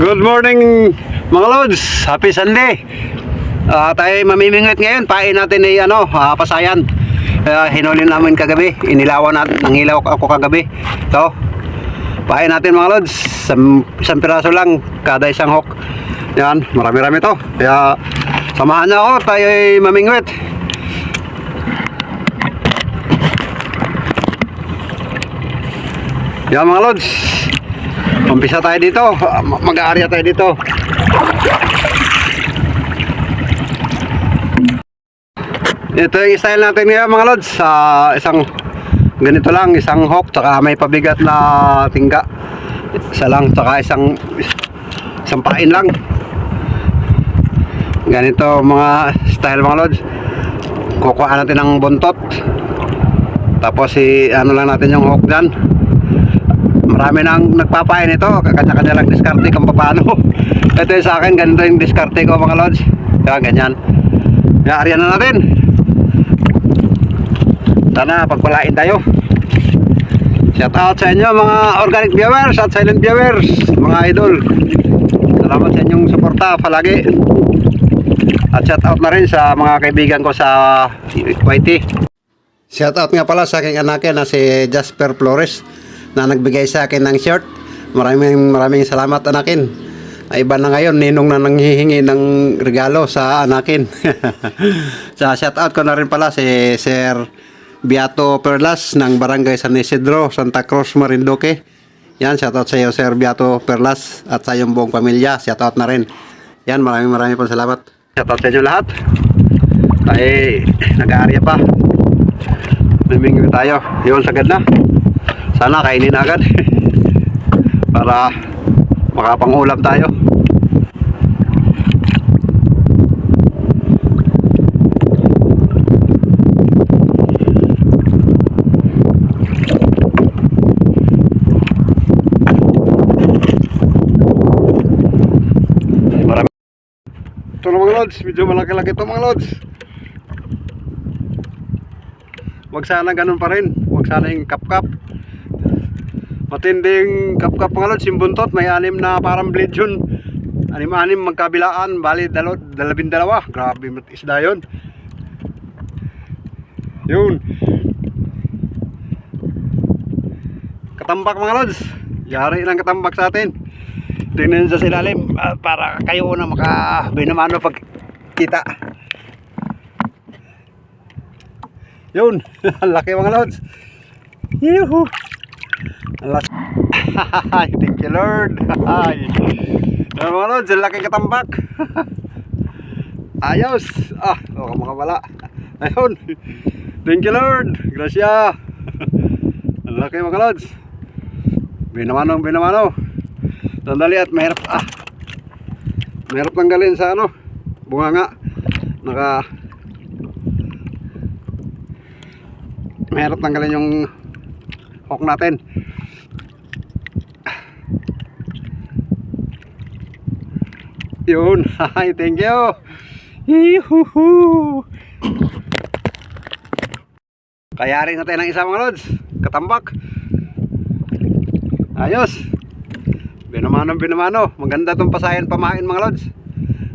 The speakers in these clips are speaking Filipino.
Good morning mga lods, happy Sunday. Tayo mamimingwit ngayon, pain natin ay pasayan. Hinuli namin kagabi, inilawan natin, nangilaw ako kagabi. So, pain natin mga lods, isang piraso lang kada isang hook. Yan, marami-rami to. Kaya samahan niyo ako, tayo ay mamingwit. Yan mga lods, umpisa tayo dito, mag-aarya tayo dito. Ito yung style natin ngayon mga lods, isang ganito lang, isang hook, tsaka may pabigat na tingga. Isa lang, tsaka isang pain lang. Ganito mga style mga lods. Kukuha natin ng buntot, tapos ano lang natin yung hook dyan. Marami nang nagpapain ito, kanya-kanya lang diskarte kung paano. Ito yung sa akin, ganito yung diskarte ko mga lods. Kaya ganyan. Kaya na natin. Sana pagpalain tayo. Shout out sa inyo mga organic viewers at silent viewers, mga idol. Salamat sa inyong suporta palagi. At shout out na rin sa mga kaibigan ko sa YT. Shout out nga pala sa aking anak na si Jasper Flores, na nagbigay sa akin ng shirt. Maraming salamat anakin. Iba na ngayon, ninong na nanghihingi ng regalo sa anakin. Sa shout out ko na rin pala si Sir Beato Perlas ng Barangay San Isidro, Santa Cruz, Marinduque. Yan, shout out sa iyo Sir Beato Perlas at sa iyong buong pamilya. Shout out na rin. Yan, maraming po salamat. Shout out sa inyo lahat. Ay nag-aarya pa. Namingin tayo. Yun, sagad na. Sana kainin agad para makapangulam tayo. Marami. Ito na mga lods, medyo malaki-laki ito mga lods. Wag sana ganun pa rin, wag sana yung kap-kap. Matinding kap-kap mga lods, yung buntot, may anim na parang blade yun. Anim-anim magkabilaan, bali 12. Grabe isda yun. Yun. Katambak mga lods. Yari ng katambak sa atin. Tingnan sa silalim para kayo na makabinamano pag kita. Yun. Ang laki mga lods. Yuhu. Thank you Lord. Mga lods, ang laking katambak. Ayos. Baka makawala. Ayun. Thank you Lord. Gracia. Ang laki mga lods. Binamano. Sandali at mahirap. Mahirap tanggalin sa bunganga. Mahirap tanggalin yung hook natin. Yun, hi, thank you. Yuhuhu. Kaya rin natin ng isa mga lods, katambak. Ayos. Binamano. Maganda itong pasayan pamain mga lods.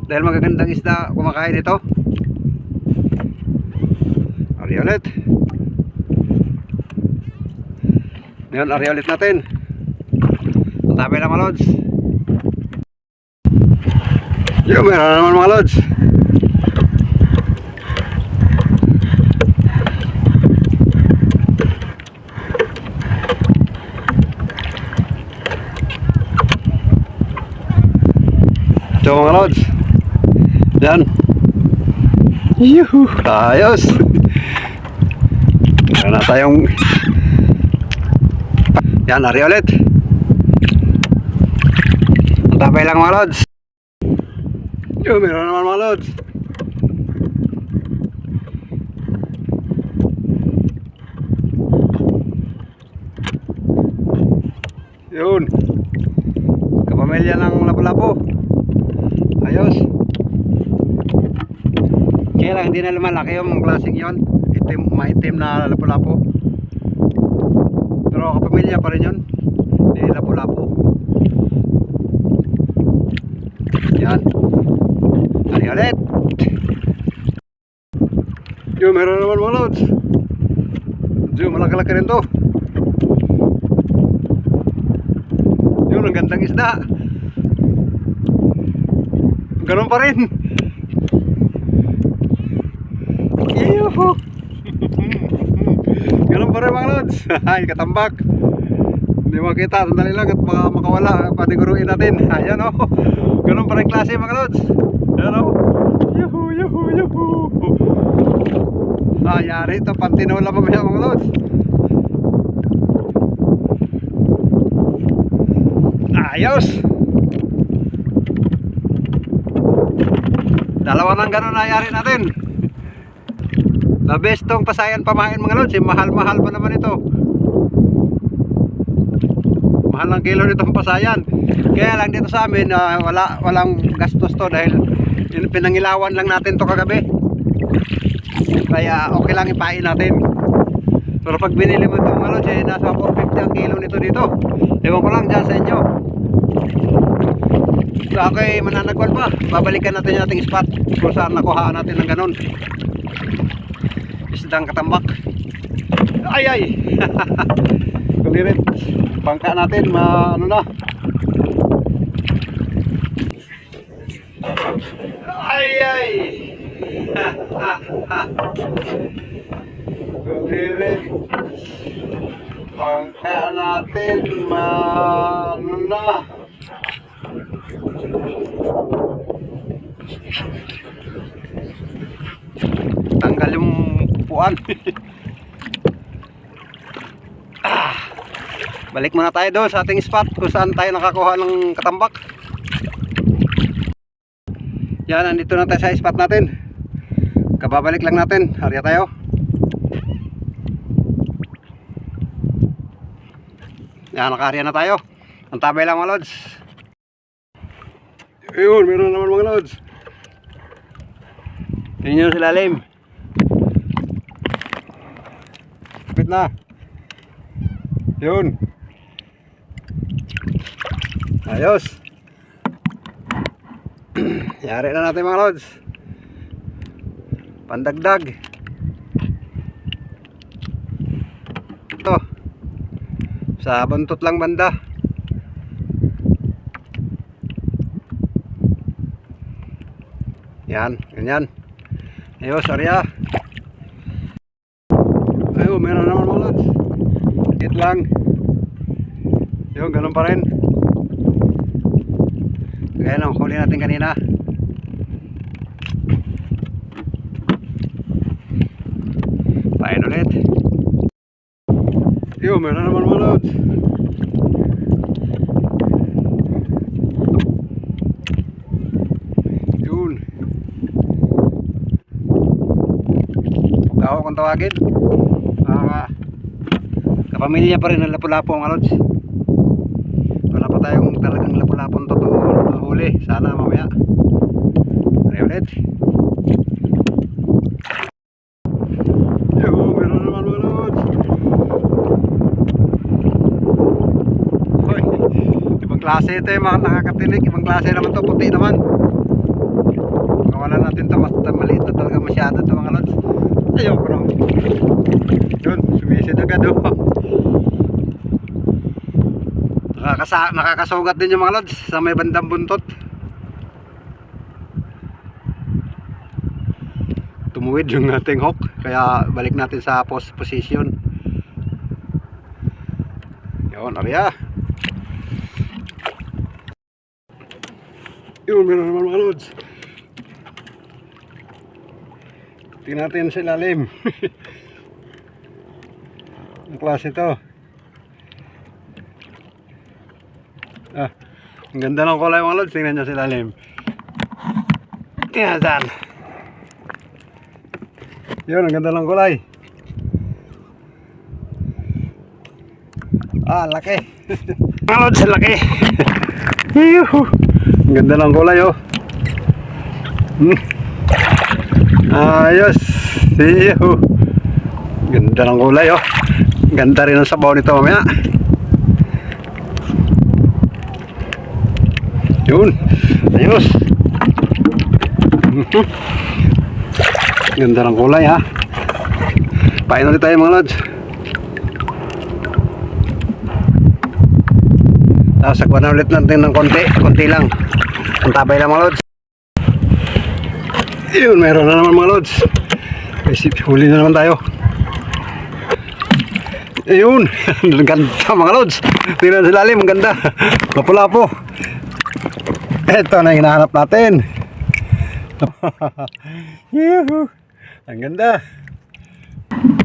Dahil magagandang isda kumakain ito. Ari ulit. Ngayon, ari ulit natin. Ang tabi lang mga lods. Yung meron naman mga lods. Ito mga lods. Yan. Yuhu. Ayos. Meron na tayong. Yan, ari ulit. Ang tabay lang mga lods. Yo, meron naman mga lods. Yun. Kapamilya ng lapu-lapu. Ayos. Kaya lang hindi na lumalaki yung klaseng yun. Maitim na lapu-lapu. Pero kapamilya pa rin yun. Hindi lapu-lapu. Yan. Ay ulit. Yung meron naman mga lods. Yung malaki-laki rin to. Yun, ang gandang isda. Ganun pa rin. Yuhu. Ganun pa rin mga lods. Ay, katambak. Hindi makita, sandali lang at baka makawala. Paniguruin natin. Ayan o. Ganun pa rin klase mga lods. Ayan o. Yuhu, yuhu, yuhu. Yari ito. Pantinaw lang mamaya mga lods. Ayos. Dalawa ng ganun na yari natin. The best tong Pasayan pamain mga lods. Mahal-mahal pa naman ito. Mahal ng kilo nitong Pasayan. Kaya lang dito sa amin walang gastos to dahil pinangilawan lang natin to kagabi. Kaya okay lang ipain natin. Pero pag binili mo ito mga lods, nasa 450 ang kilo nito dito. Ewan ko lang dyan sa inyo. So okay, mananagwal pa. Babalikan natin yung ating spot kung saan nakuhaan natin ng ganun. Isdang katambak. Ay ay. Kulirit. Bangka natin ano na. Ay ay. Kulirit. Bangka natin ano na. Tanggal yung upuan. Balik muna tayo doon sa ating spot kung saan tayo nakakuha ng katambak. Yan, nandito na tayo sa spot natin. Kababalik lang natin. Harya tayo. Yan, nakaharya na tayo. Ang tabay lang mga lods. Ayun, meron naman mga lods. Tingnan nyo sa lalim. Kapit na. Yun. Ayos. Yari na natin mga lods. Pandagdag. Ito. Sa buntot lang banda. Yan, ganyan. Ayos, arya. Ayun, meron naman mga lods. Hit lang. Yun, ganun pa rin. Kaya nang huli natin kanina. Pain ulit. Yun, meron naman mga lods. Yun. Pagkawa kung tawagin. Kapamilya pa rin ng lapu-lapo mga lods. Wala pa tayong talagang lapu-lapong totoo na huli. Sana mamaya. Ay ulit. Yo, meron naman mga lods. Hoy, ibang klase ito yung mga nakakatinig. Ibang klase naman to, puti naman. Kawalan natin to, mas maliit na talaga masyado to mga lods. Ayoko na. Yun, sumisid agad oh. Nakakasugat din yung mga lods sa may bandang buntot. Tumuwid yung ating hook, kaya balik natin sa position. Yun, arya. Yun, meron naman mga lods. Tingnan natin sa ilalim. Ang klase ito. Ang ganda ng kulay mga lods. Tingnan nyo sa ilalim. Tingnan dyan. Yun, ang ganda ng kulay. Laki. Mga lods, laki. Ang ganda ng kulay oh. Ayos. Ganda ng kulay oh. Ganda rin ang sabaw nito mamaya. Yun. Ayos. Ganda ng kulay ha. Pain ulit tayo mga lods. Tapos sakwan na ulit natin ng konti lang. Ang tabay lang mga lods. Yun, mayroon na naman mga lods. Huli na naman tayo. Ayun, ang ganda mga lods. Tingnan sa lalim, ang ganda. Lapo-lapo. Ito na hinahanap natin. Yuhu. Ang ganda.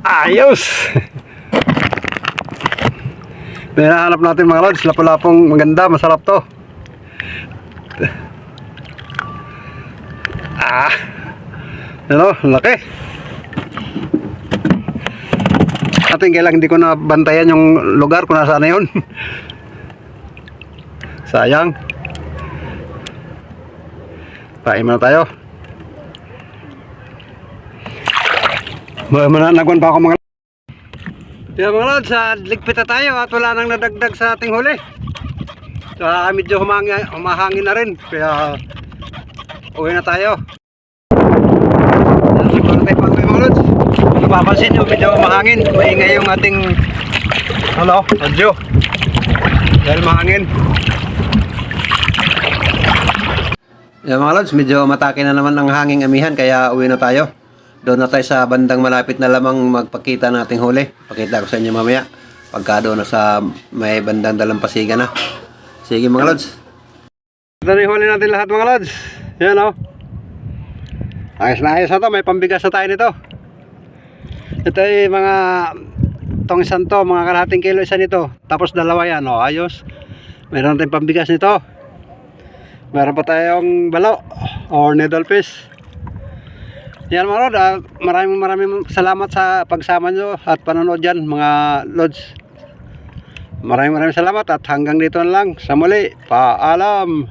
Ayos. Hinahanap natin mga lods. Lapo-lapong maganda, masarap to. Ano, laki. Ating kailang hindi ko na bantayan yung lugar kung nasaan na yun. Sayang. Pain na tayo. Mananaguan pa ako mga lods. Kaya mga lods, ligpit na tayo at wala nang nadagdag sa ating huli. Medyo humahangin na rin. Kaya uwi na tayo. Siguro tayo pang mga lods. Napapansin nyo, medyo mahangin. Maingay yung ating audio. Dahil mahangin. Yan mga lods, medyo matake na naman ang hanging amihan. Kaya uwi na tayo. Doon na tayo sa bandang malapit na lamang magpakita nating huli. Pakita ko sa inyo mamaya. Pagka doon na sa may bandang dalampasigan na. Sige mga lods. Ito na yung huli natin lahat mga lods. Yan o. Ayos na ayos na to. May pambigas na tayo nito. Ito ay mga tong isang to. Mga kalahating kilo isa nito. Tapos dalawa yan o. Ayos. Meron tayong pambigas nito. Meron pa tayong balo. Or needle fish. Yan mga lod, maraming salamat sa pagsama nyo at panonood dyan mga lods. Maraming salamat at hanggang dito na lang. Sa muli, paalam.